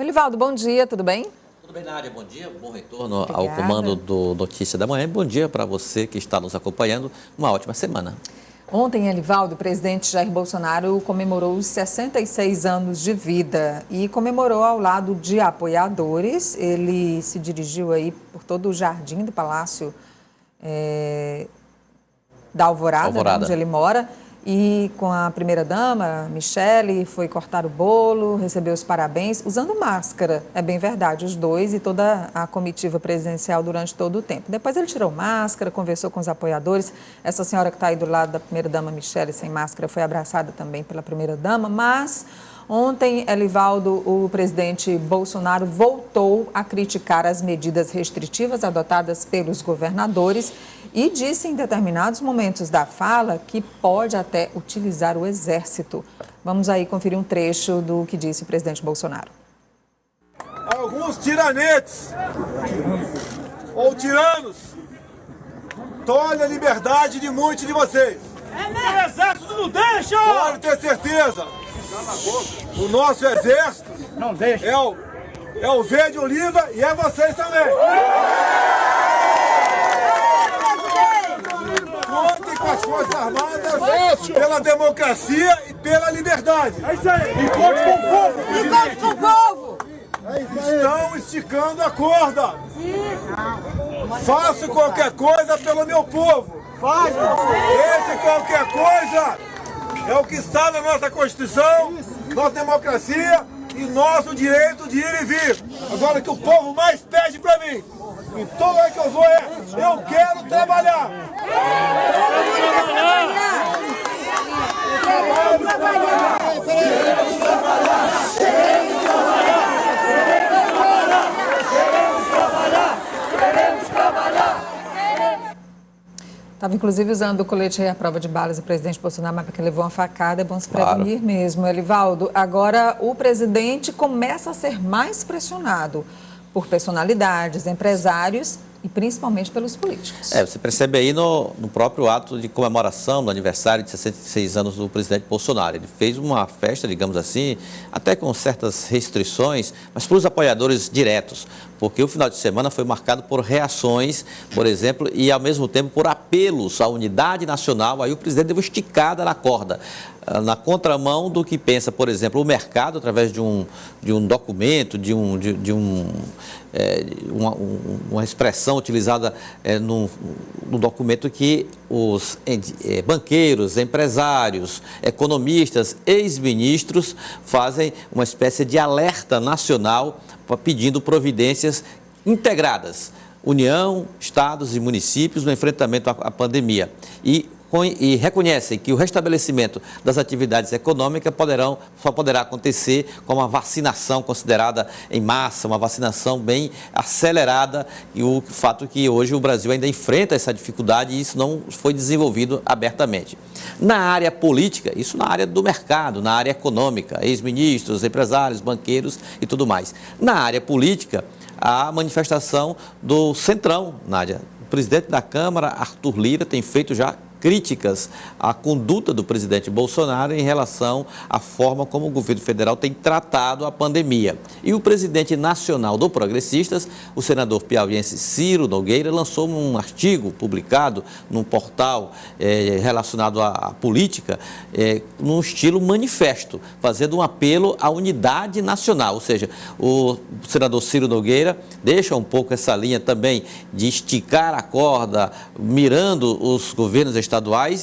Elivaldo, bom dia, tudo bem? Tudo bem, Nádia? Bom dia, bom retorno ao comando do Notícia da Manhã. Bom dia para você que está nos acompanhando. Uma ótima semana. Ontem, Elivaldo, o presidente Jair Bolsonaro comemorou os 66 anos de vida e comemorou ao lado de apoiadores. Ele se dirigiu aí por todo o jardim do Palácio da Alvorada. Né, onde ele mora. E com a primeira-dama, Michele, foi cortar o bolo, recebeu os parabéns, usando máscara, é bem verdade, os dois e toda a comitiva presidencial durante todo o tempo. Depois ele tirou máscara, conversou com os apoiadores. Essa senhora que está aí do lado da primeira-dama, Michele, sem máscara, foi abraçada também pela primeira-dama, mas ontem, Elivaldo, o presidente Bolsonaro voltou a criticar as medidas restritivas adotadas pelos governadores e disse em determinados momentos da fala que pode até utilizar o exército. Vamos aí conferir um trecho do que disse o presidente Bolsonaro. Alguns tiranetes ou tiranos tolhem a liberdade de muitos de vocês. O exército não deixa! Pode ter certeza. O nosso exército não deixa. É o verde oliva e é vocês também. Contem com as Forças Armadas pela democracia e pela liberdade. É isso aí. E conte com o povo. E conte com o povo. Estão esticando a corda. Faço qualquer coisa pelo meu povo. Esse qualquer coisa é o que está na nossa Constituição, nossa democracia e nosso direito de ir e vir. Agora, o que o povo mais pede para mim, em todo lugar que eu vou, eu quero trabalhar. Estava, inclusive, usando o colete à prova de balas o presidente Bolsonaro, mas porque levou uma facada, é bom se prevenir mesmo. Elivaldo, agora o presidente começa a ser mais pressionado por personalidades, empresários e principalmente pelos políticos. Você percebe aí no próprio ato de comemoração do aniversário de 66 anos do presidente Bolsonaro. Ele fez uma festa, digamos assim, até com certas restrições, mas para os apoiadores diretos, porque o final de semana foi marcado por reações, por exemplo, e ao mesmo tempo por apelos à unidade nacional. Aí o presidente deu esticada na corda, na contramão do que pensa, por exemplo, o mercado, através de um documento, uma expressão utilizada no documento que os banqueiros, empresários, economistas, ex-ministros fazem uma espécie de alerta nacional pedindo providências integradas, União, estados e municípios no enfrentamento à pandemia. E reconhecem que o restabelecimento das atividades econômicas só poderá acontecer com uma vacinação considerada em massa, uma vacinação bem acelerada, e o fato que hoje o Brasil ainda enfrenta essa dificuldade e isso não foi desenvolvido abertamente. Na área política, isso na área do mercado, na área econômica, ex-ministros, empresários, banqueiros e tudo mais. Na área política, a manifestação do Centrão, Nádia. O presidente da Câmara, Arthur Lira, tem feito já críticas à conduta do presidente Bolsonaro em relação à forma como o governo federal tem tratado a pandemia. E o presidente nacional do Progressistas, o senador piauiense Ciro Nogueira, lançou um artigo publicado num portal relacionado à política, num estilo manifesto, fazendo um apelo à unidade nacional. Ou seja, o senador Ciro Nogueira deixa um pouco essa linha também de esticar a corda, mirando os governos estaduais,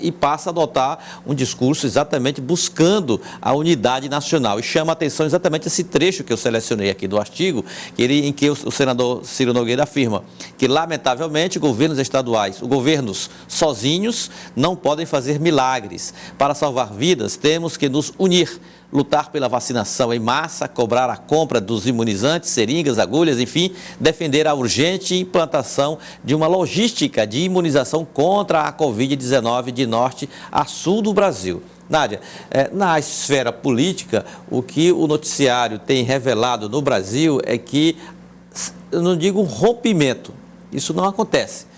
e passa a adotar um discurso exatamente buscando a unidade nacional. E chama a atenção exatamente esse trecho que eu selecionei aqui do artigo, em que o senador Ciro Nogueira afirma que, lamentavelmente, governos estaduais, governos sozinhos, não podem fazer milagres. Para salvar vidas, temos que nos unir, lutar pela vacinação em massa, cobrar a compra dos imunizantes, seringas, agulhas, enfim, defender a urgente implantação de uma logística de imunização contra a Covid-19 de norte a sul do Brasil. Nádia, na esfera política, o que o noticiário tem revelado no Brasil é que, eu não digo um rompimento, isso não acontece.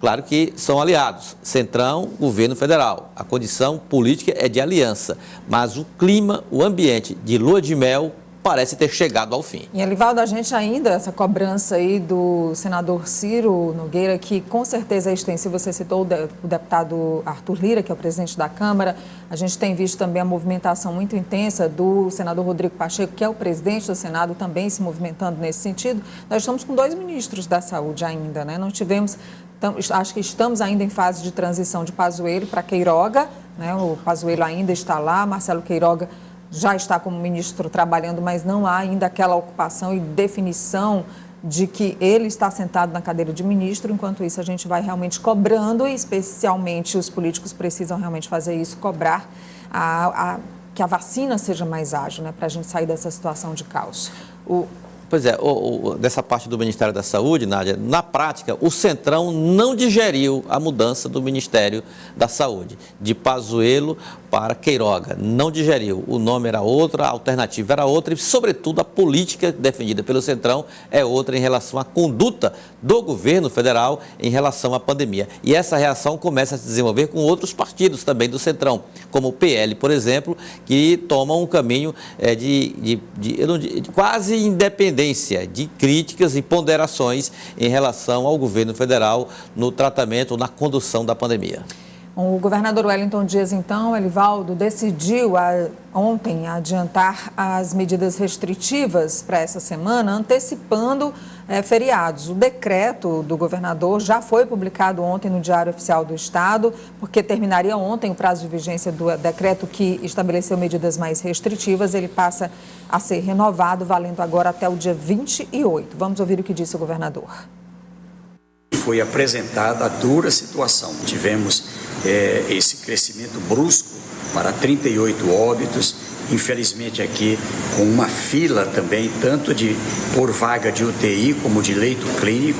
Claro que são aliados, Centrão, governo federal. A condição política é de aliança, mas o clima, o ambiente de lua de mel parece ter chegado ao fim. E, Elivaldo, a gente ainda, essa cobrança aí do senador Ciro Nogueira, que com certeza é extensiva, você citou o deputado Arthur Lira, que é o presidente da Câmara, a gente tem visto também a movimentação muito intensa do senador Rodrigo Pacheco, que é o presidente do Senado, também se movimentando nesse sentido. Nós estamos com 2 ministros da Saúde ainda, né? Não tivemos, acho que estamos ainda em fase de transição de Pazuello para Queiroga, né? O Pazuello ainda está lá, Marcelo Queiroga já está como ministro trabalhando, mas não há ainda aquela ocupação e definição de que ele está sentado na cadeira de ministro. Enquanto isso, a gente vai realmente cobrando, e especialmente os políticos precisam realmente fazer isso, cobrar que a vacina seja mais ágil, né, para a gente sair dessa situação de caos. Pois é, dessa parte do Ministério da Saúde, Nádia, na prática, o Centrão não digeriu a mudança do Ministério da Saúde, de Pazuello para Queiroga. Não digeriu. O nome era outro, a alternativa era outra e, sobretudo, a política defendida pelo Centrão é outra em relação à conduta do governo federal em relação à pandemia. E essa reação começa a se desenvolver com outros partidos também do Centrão, como o PL, por exemplo, que tomam um caminho de quase independência, de críticas e ponderações em relação ao governo federal no tratamento, na condução da pandemia. O governador Wellington Dias, então, Elivaldo, decidiu ontem adiantar as medidas restritivas para essa semana, antecipando feriados. O decreto do governador já foi publicado ontem no Diário Oficial do Estado, porque terminaria ontem o prazo de vigência do decreto que estabeleceu medidas mais restritivas. Ele passa a ser renovado, valendo agora até o dia 28. Vamos ouvir o que disse o governador. Foi apresentada a dura situação. Tivemos esse crescimento brusco para 38 óbitos, infelizmente aqui com uma fila também, tanto por vaga de UTI como de leito clínico,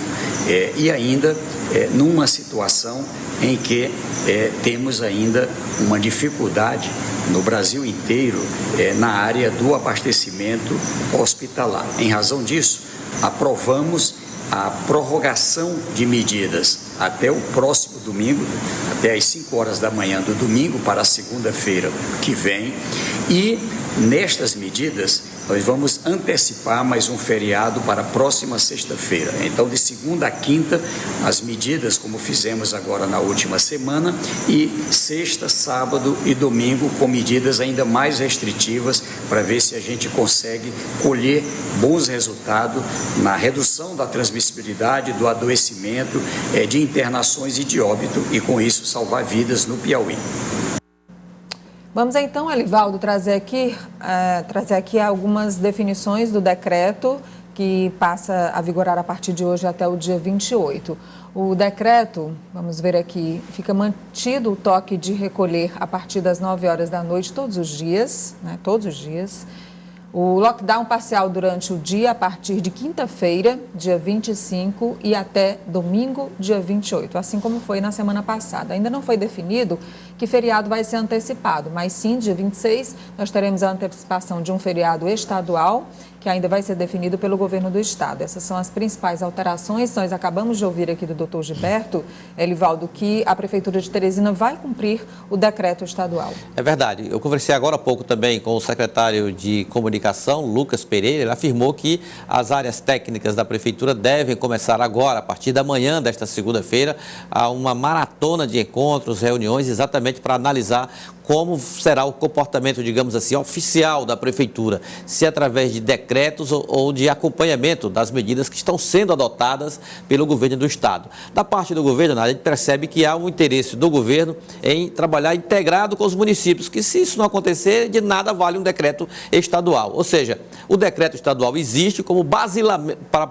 e ainda numa situação em que temos ainda uma dificuldade no Brasil inteiro na área do abastecimento hospitalar. Em razão disso, aprovamos a prorrogação de medidas até o próximo domingo, até às 5 horas da manhã do domingo para a segunda-feira que vem. E nestas medidas nós vamos antecipar mais um feriado para a próxima sexta-feira. Então, de segunda a quinta, as medidas como fizemos agora na última semana, e sexta, sábado e domingo com medidas ainda mais restritivas para ver se a gente consegue colher bons resultados na redução da transmissibilidade, do adoecimento, de internações e de óbito, e com isso salvar vidas no Piauí. Vamos então, Elivaldo, trazer aqui algumas definições do decreto que passa a vigorar a partir de hoje até o dia 28. O decreto, vamos ver aqui, fica mantido o toque de recolher a partir das 9 horas da noite todos os dias, né? Todos os dias. O lockdown parcial durante o dia a partir de quinta-feira, dia 25, e até domingo, dia 28, assim como foi na semana passada. Ainda não foi definido que feriado vai ser antecipado, mas sim, dia 26, nós teremos a antecipação de um feriado estadual, que ainda vai ser definido pelo governo do estado. Essas são as principais alterações. Nós acabamos de ouvir aqui do doutor Gilberto, Elivaldo, que a Prefeitura de Teresina vai cumprir o decreto estadual. É verdade. Eu conversei agora há pouco também com o secretário de Comunicação, Lucas Pereira. Ele afirmou que as áreas técnicas da Prefeitura devem começar agora, a partir da manhã desta segunda-feira, a uma maratona de encontros, reuniões, exatamente para analisar como será o comportamento, digamos assim, oficial da Prefeitura, se através de decretos ou de acompanhamento das medidas que estão sendo adotadas pelo governo do Estado. Da parte do governo, a gente percebe que há um interesse do governo em trabalhar integrado com os municípios, que se isso não acontecer, de nada vale um decreto estadual. Ou seja, o decreto estadual existe como basilamento para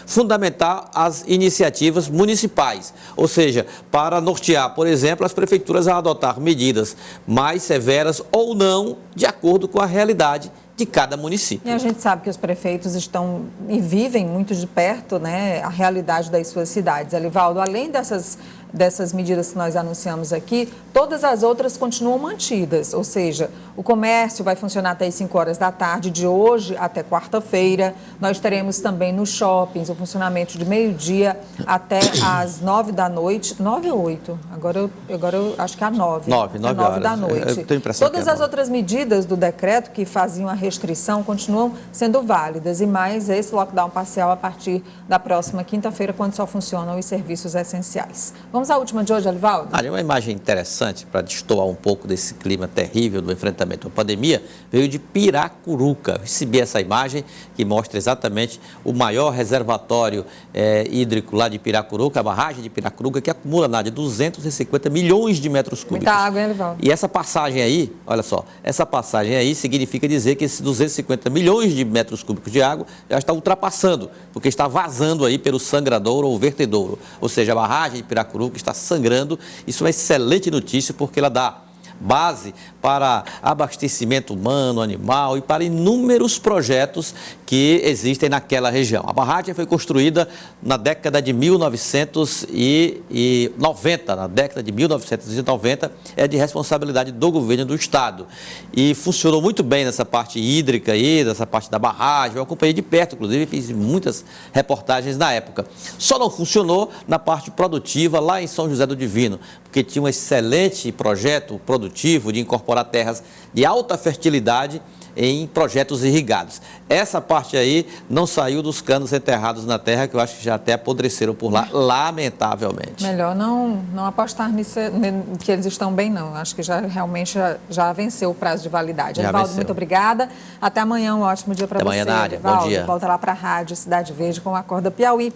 fundamentar as iniciativas municipais, ou seja, para nortear, por exemplo, as prefeituras a adotar medidas mais severas ou não, de acordo com a realidade de cada município. E a gente sabe que os prefeitos estão e vivem muito de perto, né, a realidade das suas cidades. Elivaldo, além dessas dessas medidas que nós anunciamos aqui, todas as outras continuam mantidas, ou seja, o comércio vai funcionar até as 5 horas da tarde, de hoje até quarta-feira. Nós teremos também nos shoppings o funcionamento de meio-dia até às 9 da noite. 9 ou 8? Agora eu acho que é 9. 9 horas. Da noite. Eu tenho a impressão Todas que é as outras medidas do decreto que faziam a restrição continuam sendo válidas, e mais esse lockdown parcial a partir da próxima quinta-feira, quando só funcionam os serviços essenciais. Vamos à última de hoje, Alivaldo? Uma imagem interessante para destoar um pouco desse clima terrível do enfrentamento à pandemia veio de Piracuruca. Eu recebi essa imagem que mostra exatamente o maior reservatório hídrico lá de Piracuruca, a barragem de Piracuruca, que acumula nada de 250 milhões de metros cúbicos. Muita água, hein, Alivaldo? E essa passagem aí, olha só, essa passagem aí significa dizer que esses 250 milhões de metros cúbicos de água já está ultrapassando, porque está vazando aí pelo sangradouro ou vertedouro. Ou seja, a barragem de Piracuruca está sangrando. Isso é uma excelente notícia, porque ela dá base para abastecimento humano, animal e para inúmeros projetos que existem naquela região. A barragem foi construída na década de 1990. Na década de 1990 é de responsabilidade do governo do estado. E funcionou muito bem nessa parte hídrica aí, nessa parte da barragem. Eu acompanhei de perto, inclusive fiz muitas reportagens na época. Só não funcionou na parte produtiva lá em São José do Divino, porque tinha um excelente projeto produtivo de incorporar terras de alta fertilidade em projetos irrigados. Essa parte aí não saiu dos canos enterrados na terra, que eu acho que já até apodreceram por lá, lamentavelmente. Melhor não apostar nisso, que eles estão bem, não. Acho que realmente já venceu o prazo de validade. Alivaldo, muito obrigada. Até amanhã, um ótimo dia para você. Até amanhã, Nádia. Bom dia. Volta lá para a Rádio Cidade Verde com o Acorda Piauí.